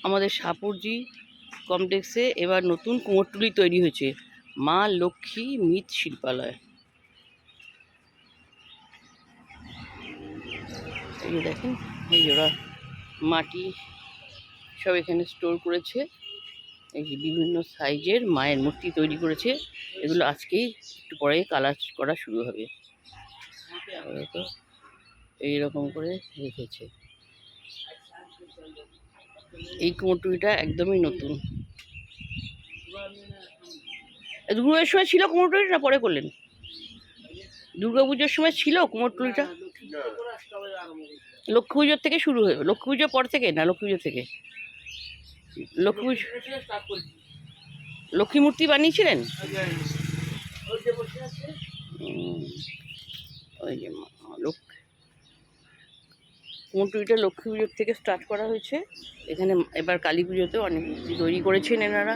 আমাদের সাপুরজি কমপ্লেক্সে এবার নতুন কুমোরটুলি তৈরি হয়েছে, মা লক্ষ্মী মৃৎ শিল্পালয়। এই যে দেখেন, এই যে ওরা মাটি সব এখানে স্টোর করেছে। এই যে বিভিন্ন সাইজের মায়ের মূর্তি তৈরি করেছে। এগুলো আজকেই একটু পরে কালার করা শুরু হবে। এইরকম করে রেখেছে। এই কুমোরটুলিটা একদমই নতুন। দুর্গার সময় ছিল কুমোরটুলিটা, পরে করলেন? দুর্গাপুজোর সময় ছিল কুমোরটুলিটা? লক্ষ্মী পুজোর থেকে শুরু হয়ে, লক্ষ্মী পুজোর পর থেকে না লক্ষ্মী পুজো থেকে? লক্ষ্মী পুজো লক্ষ্মী মূর্তি বানিয়েছিলেন? ওই যে লক্ষ্মী কুমোরটুলিটা লক্ষ্মী পুজোর থেকে স্টার্ট করা হয়েছে। এখানে এবার কালী পুজোতেও অনেক মূর্তি তৈরি করেছেন এনারা।